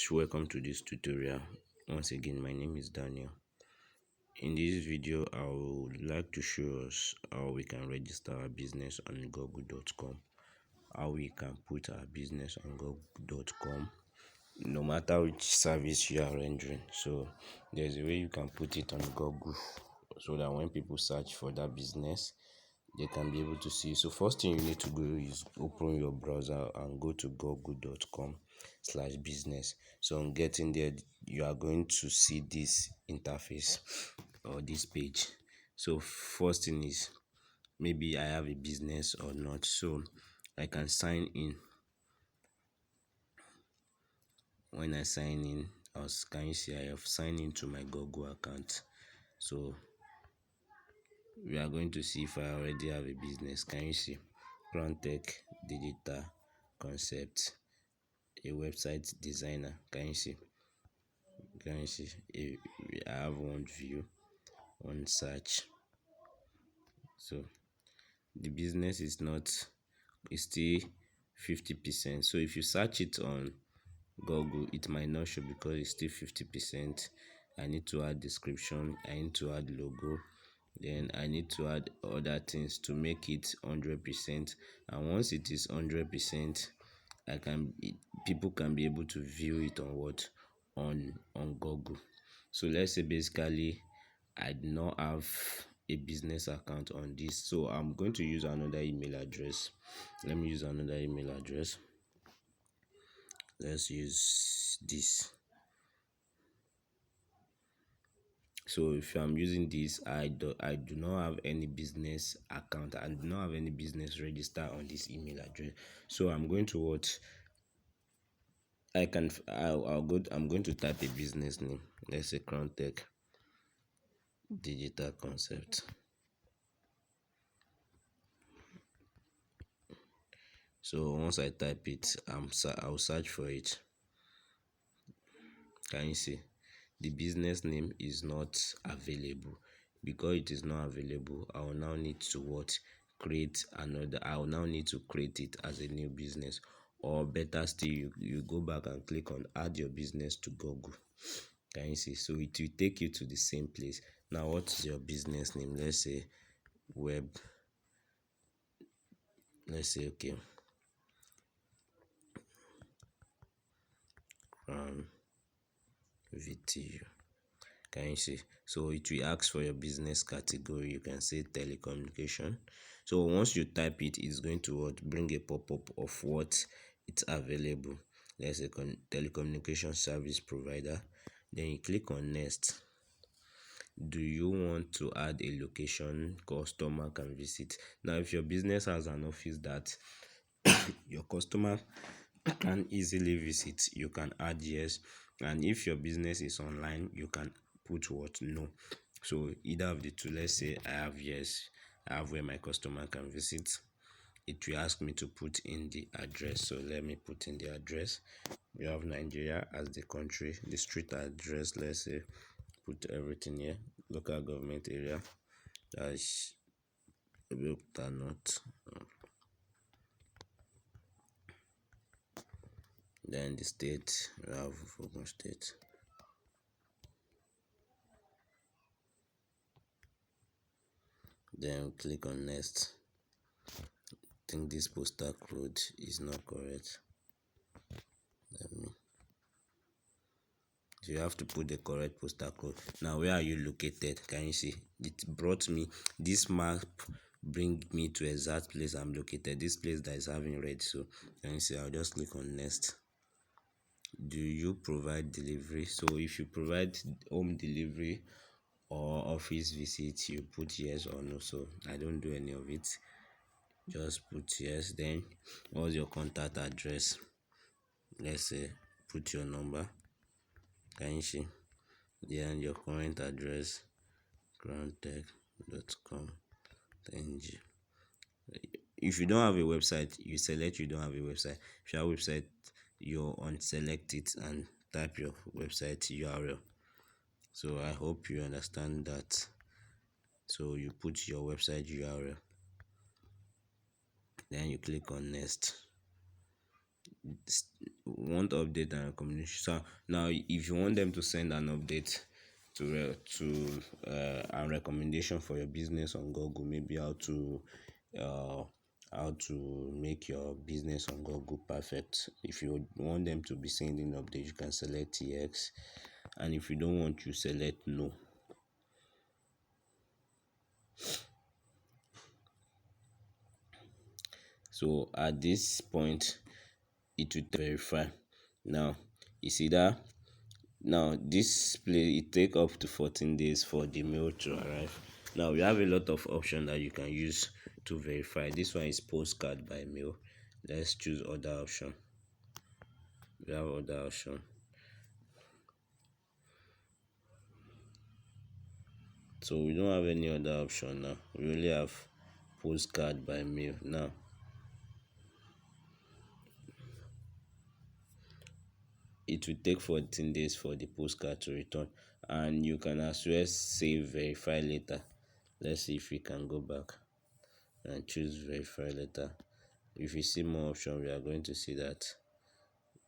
guys, welcome to this tutorial. Once again, my name is Daniel. In this video, I would like to show us how we can register our business on google.com, how we can put our business on google.com no matter which service you are rendering. So there's a way you can put it on Google so that when people search for that business, they can be able to see. So first thing you need to do is open your browser and go to google.com/business. So on getting there, you are going to see this interface or this page. So first thing is, maybe I have a business or not, so I can sign in. When I sign in, can you see I have signed into my Google account? So we are going to see if I already have a business. Can you see? Crown Tech Digital Concept, a website designer. Can you see? Can you see? I have one view, one search. So the business is not, it's still 50%. So if you search it on Google, it might not show because it's still 50%. I need to add description, I need to add logo, then I need to add other things to make it 100%. And once it is 100%, people can be able to view it on what, on Google. So let's say basically I do not have a business account on this, so I'm going to use another email address. Let me use another email address. Let's use this. So if I'm using this, I do not have any business account. I do not have any business register on this email address. So I'm going to what, I'm going to type a business name. Let's say Crown Tech Digital Concept. So once I type it, I'll search for it. Can you see? The business name is not available. Because it is not available, I will now need to what, create another. I will now need to create it as a new business, or better still, you go back and click on add your business to Google. Can you see? So it will take you to the same place. Now what's your business name? Let's say web. Let's say okay, VTU. Can you see? So it will ask for your business category. You can say telecommunication. So once you type it, it's going to what, bring a pop-up of what it's available. Let's say telecommunication service provider. Then you click on next. Do you want to add a location customer can visit? Now if your business has an office that your customer can easily visit, you can add yes. And if your business is online, you can put what, no. So either of the two. Let's say I have yes, I have where my customer can visit. It will ask me to put in the address, so let me put in the address. We have Nigeria as the country. The street address, let's say, put everything here. Local government area, that's not. Then the state, we have Ogun State. Then click on next. I think this postal code is not correct. So you have to put the correct postal code. Now where are you located? Can you see? It brought me this map, bring me to exact place I'm located. This place that is having red. So can you see? I'll just click on next. Do you provide delivery? So if you provide home delivery or office visit, you put yes or no. So I don't do any of it, just put yes. Then what's your contact address? Let's say put your number. Can you see? Then your current address, crowntech.com. If you don't have a website, you select you don't have a website. If you have a website, you unselect it and type your website URL. So I hope you understand that. So you put your website URL, then you click on next. want update and recommendation. So now if you want them to send an update to a recommendation for your business on Google, maybe uh how to make your business on Google perfect. If you want them to be sending update, you can select yes, and if you don't want, you select no. So at this point, it will verify. Now you see that now this play it take up to 14 days for the mail to arrive. Now we have a lot of options that you can use to verify. This one is postcard by mail. Let's choose other option. We have other option. So we don't have any other option now. We only have postcard by mail now. It will take 14 days for the postcard to return, and you can as well save verify later. Let's see if we can go back and choose verify later. If you see more option, we are going to see that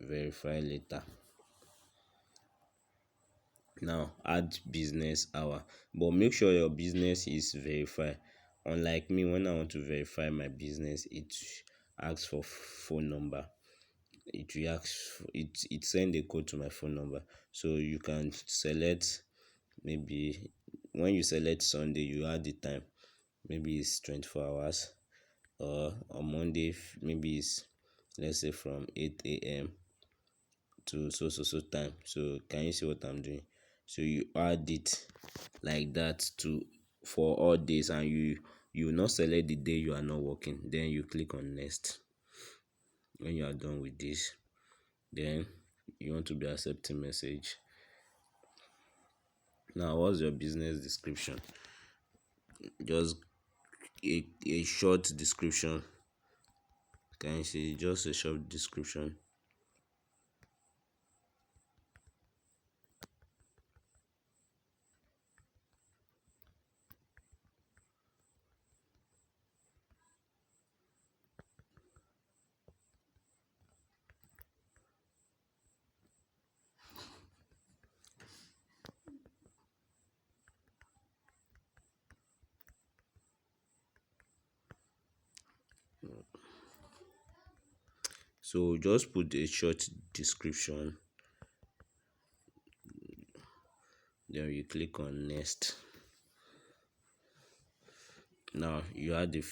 verify later. Now add business hour, but make sure your business is verified. Unlike me, when I want to verify my business, it asks for phone number. It send a code to my phone number, so you can select. Maybe when you select Sunday, you add the time. Maybe it's 24 hours, or on Monday maybe it's, let's say, from 8 a.m. to so time. So can you see what I'm doing? So you add it like that to for all days, and you not select the day you are not working. Then you click on next. When you are done with this, then you want to be accepting message. Now what's your business description? Just a short description. Can you see? Just a short description. So just put a short description, then you click on next. Now you add the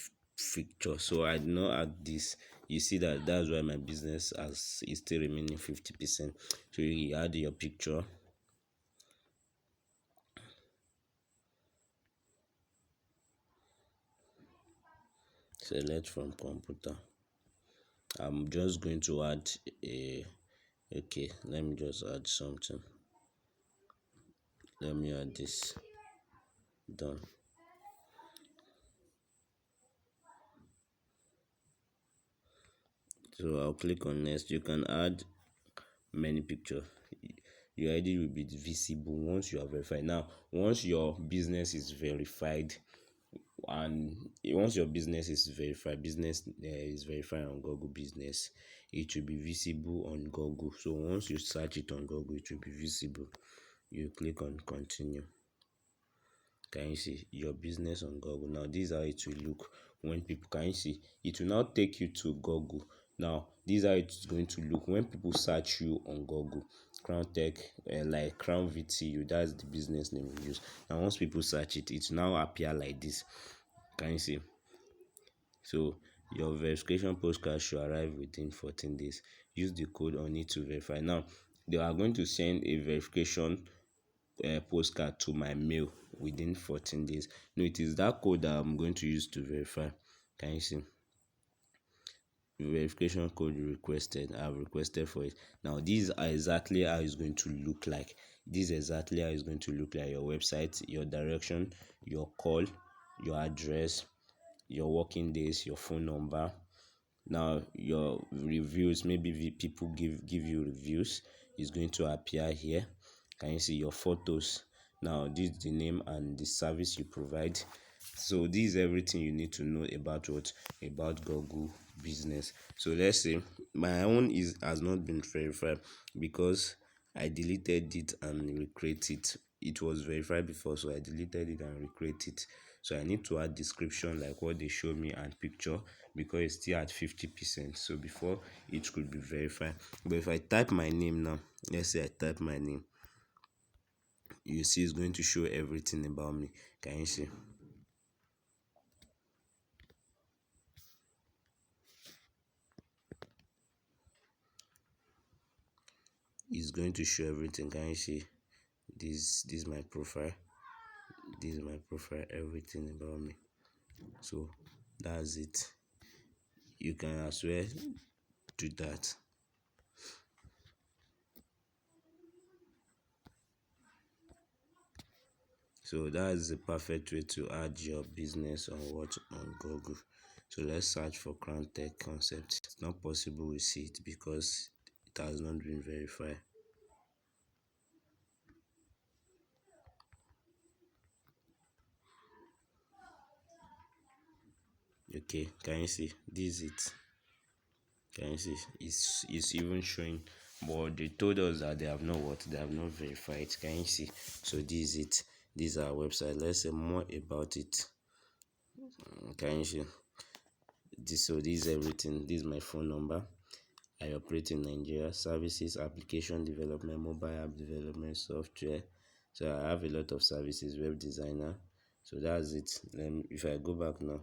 picture. So I did not add this. You see that's why my business has is still remaining 50%. So you add your picture. Select from computer. I'm just going to add a okay, let me just add something. Let me add this. Done. So I'll click on next. You can add many pictures. Your ID will be visible once you are verified. Now once your business is verified, and once your business is verified, is verified on Google Business, it will be visible on Google. So once you search it on Google, it will be visible. You click on continue. Can you see your business on Google? Now this is how it will look when people, can you see, it will now take you to Google. Now this is how it's going to look when people search you on Google. Crown Tech, like Crown VTU, that's the business name we use. And once people search it, it will now appear like this. Can you see? So your verification postcard should arrive within 14 days. Use the code on it to verify. Now they are going to send a verification postcard to my mail within 14 days. No, it is that code that I'm going to use to verify. Can you see? The verification code you requested, I've requested for it. Now these are exactly how it's going to look like. This is exactly how it's going to look like. Your website, your direction, your call, your address, your working days, your phone number. Now your reviews, maybe people give you reviews, is going to appear here. Can you see your photos? Now this is the name and the service you provide. So this is everything you need to know about what about Google business. So let's say my own is has not been verified because I deleted it and recreate it. It was verified before, so I deleted it and recreate it. So I need to add description like what they showed me and picture because it's still at 50%. So before it could be verified. But if I type my name now, let's say I type my name, you see it's going to show everything about me. Can you see? It's going to show everything. Can you see? This is my profile. This is my profile, everything about me. So that's it. You can as well do that. So that's the perfect way to add your business on what on Google. So let's search for Crown Tech Concept. It's not possible we see it because it has not been verified. Okay, can you see? This is it. Can you see? It's even showing, but they told us that they have not what they have not verified. Can you see? So this is it. This is our website. Let's say more about it. Can you see? This is everything. This is my phone number. I operate in Nigeria. Services, application development, mobile app development, software. So I have a lot of services, web designer. So that's it. If I go back now,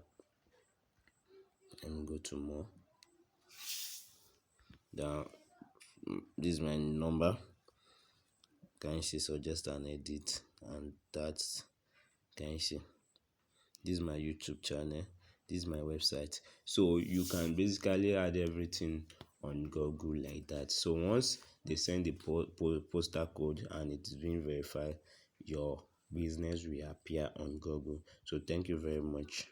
let me go to more. Now, this is my number. Can you see? So just an edit, and that's can you see? This is my YouTube channel. This is my website. So you can basically add everything on Google like that. So once they send the postal code and it's been verified, your business will appear on Google. So thank you very much.